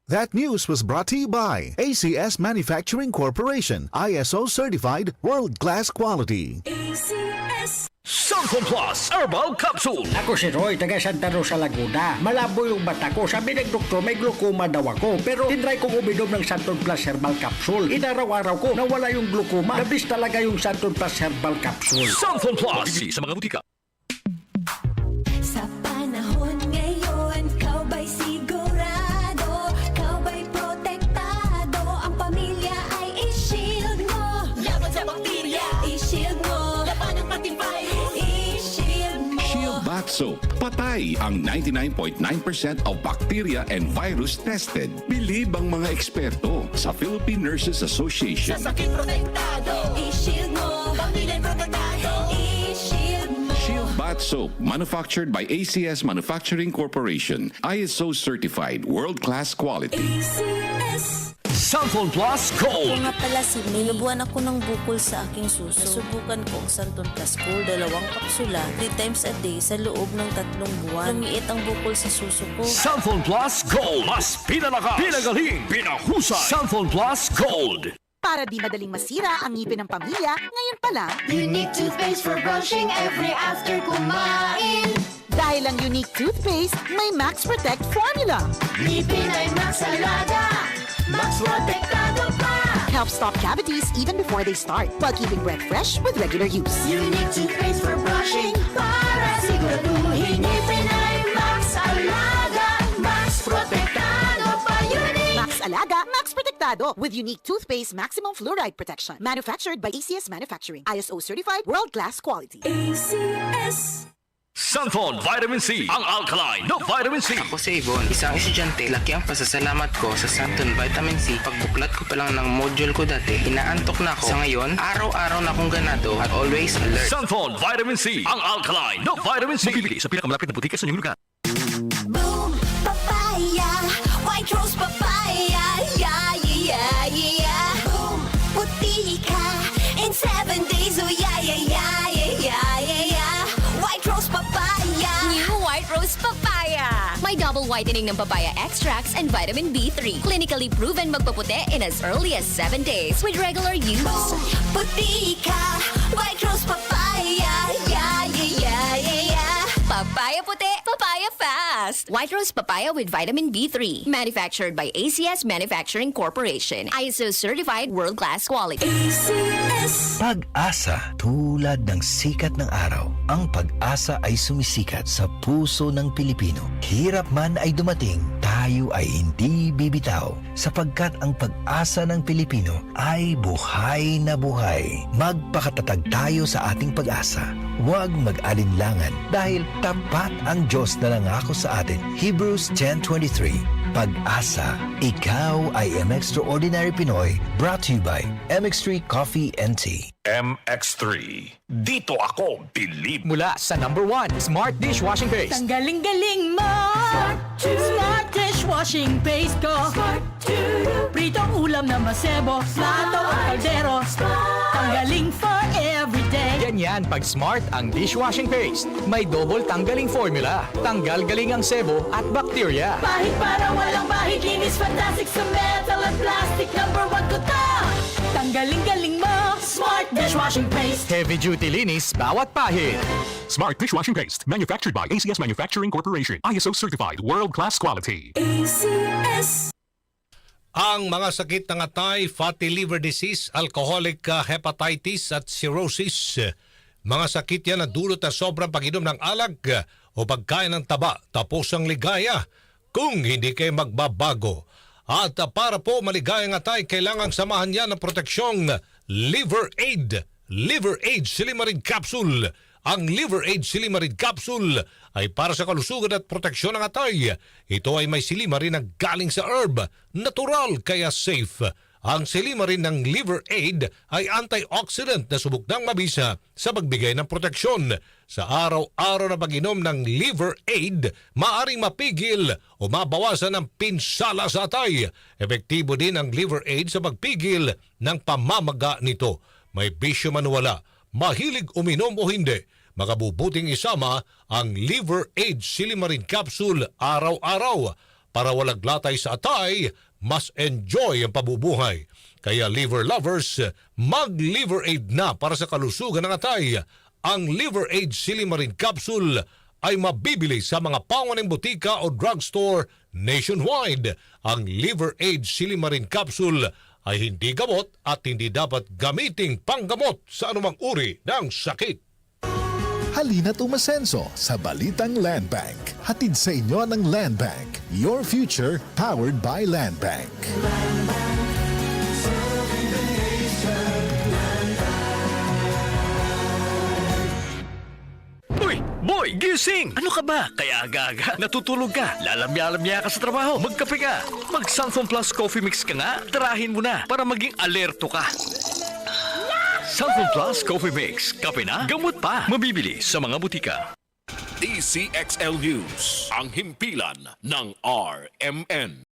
That news was brought to you by ACS Manufacturing Corporation, ISO certified world-class quality. ACS. Santon Plus Herbal Capsule. Ako si Roy, taga Santa Rosa, Laguna. Malabo yung mata ko. Sabi ng doktor, may glaucoma daw ako. Pero tinry kong uminom ng Santon Plus Herbal Capsule. Inaraw-araw ko, nawala yung glaucoma. Nabis talaga yung Santon Plus Herbal Capsule. Santon Plus. Bibili sa mga butika. Sa panahon ngayon, kau ba'y sigurado? Kau ba'y protektado? Ang pamilya ay i-shield mo. Laban sa bakterya, i-shield mo. Laban ng pating virus, i-shield mo. Shield Bath Soap. Patay ang 99.9% of bacteria and virus tested. Bilib ang mga eksperto sa Philippine Nurses Association. Sa sakit protektado, i-shield mo. Pamilya protektado, i-shield mo. Shield Bath Soap, manufactured by ACS Manufacturing Corporation. ISO certified, world-class quality. ACS. Santon Plus Ako Gold. nga pala si May. Nabuhan ako ng bukol sa aking suso. Nasubukan ko ang Santon Plus Gold, 2 kapsula, 3 times a day sa loob ng 3 buwan. Lumiit ang bukol sa suso ko. Santon Plus Gold. Mas pinalakas, pinagaling, pinahusay. Santon Plus Gold. Para di madaling masira ang ngipin ng pamilya, ngayon pa lang, Unique toothpaste for brushing every after kumain. dahil ang unique toothpaste, may Max Protect formula. Ngipin ay Max Alaga, Max Protektado pa. Helps stop cavities even before they start, while keeping breath fresh with regular use. Unique toothpaste for brushing para siguraduhin ngipin ay Max Alaga, Max Protektado pa. Unique. Max Alaga, Max Protectado with unique toothpaste maximum fluoride protection. Manufactured by ACS Manufacturing. ISO certified world-class quality. ACS. Santon Vitamin C. Ang alkaline na vitamin C. Ako si Yvonne, isang estudyante. Laki ang pasasalamat ko sa Santon Vitamin C. Pagbuklat ko pa lang ng module ko dati, inaantok na ako. Sa ngayon, araw-araw na akong ganado at always alert. Santon Vitamin C. Ang alkaline na vitamin C. Bibili sa pinakamalapit na butika sa inyong lugar. Boom, papaya, white rose papaya, yeah, yeah, yeah. Boom, puti ka in 7 days, oh yeah, yeah, yeah, yeah, yeah, yeah. White rose papaya. New White Rose Papaya. May double whitening ng papaya extracts and vitamin B3. Clinically proven magpaputi in as early as 7 days with regular use. Boom, puti ka, white rose papaya, yeah, yeah, yeah, yeah, yeah. Papaya puti, papaya fast. White Rose Papaya with vitamin B3. Manufactured by ACS Manufacturing Corporation. ISO certified world-class quality. ACS. Pag-asa, tulad ng sikat ng araw, ang pag-asa ay sumisikat sa puso ng Pilipino. Hirap man ay dumating, tayo ay hindi bibitaw, sapagkat ang pag-asa ng Pilipino ay buhay na buhay. Magpakatatag tayo sa ating pag-asa. Huwag mag-alinlangan dahil tapat ang Diyos na nangako sa atin. Hebrews 10:23. Pag-asa, ikaw ay Extraordinary Pinoy, brought to you by MX3 Coffee and Tea. MX3. Dito ako bilib. Mula sa #1 Smart Dishwashing Paste. Ang galing-galing mo! Smart dishwashing paste ko. Pritong ulam na masebo, plato o kaldero. Tanggaling for everyday. Ganyan pag Smart ang dishwashing paste. May double tanggaling formula. Tanggal galing ang sebo at bakterya. Bahid para walang bahid, linis fantastic sa metal at plastic. #1 ko to! Tanggaling-galing mo! Smart dishwashing paste. Heavy duty linis bawat pahid. Smart Dishwashing Paste, manufactured by ACS Manufacturing Corporation. ISO certified, world-class quality. ACS. Ang mga sakit ng atay, fatty liver disease, alcoholic hepatitis at cirrhosis. Mga sakit yan na dulot na sobrang pag-inom ng alag o pagkain ng taba tapos ang ligaya kung hindi kayo magbabago. At para po maligayang atay, kailangang samahan yan ng proteksyong Liver Aid. Liver Aid Silimarin Capsule. Ang Liver Aid Silimarin Capsule ay para sa kalusugan at proteksyon ng atay. Ito ay may silimarin na galing sa herb, natural kaya safe. Ang silimarin ng Liver Aid ay antioxidant na subok ng mabisa sa pagbigay ng proteksyon. Sa araw-araw na pag-inom ng Liver Aid, maaaring mapigil o mabawasan ang pinsala sa atay. Epektibo din ang Liver Aid sa pagpigil ng pamamaga nito. May bisyo man wala, mahilig uminom o hindi, makabubuting isama ang Liver Aid Silimarin Capsule araw-araw para walang latay sa atay, mas enjoy ang pabubuhay. Kaya liver lovers, mag-Liver Aid na para sa kalusugan ng atay. Ang Liver Aid Silimarin Capsule ay mabibili sa mga pangunahing butika o drugstore nationwide. Ang Liver Aid Silimarin Capsule ay hindi gamot at hindi dapat gamiting panggamot sa anumang uri ng sakit. Halina't umasenso sa Balitang Land Bank. Hatid sa inyo ng Land Bank. Your future powered by Land Bank. Uy, boy, gising! Ano ka ba? Kaya aga-aga, natutulog ka, lalamya-lamya ka sa trabaho, magkape ka. Mag Sunflon Plus Coffee Mix ka nga, tirahin mo na para maging alerto ka. Sunflon Plus Coffee Mix, kape na, gamot pa. Mabibili sa mga butika. DCXL News, ang himpilan ng RMN.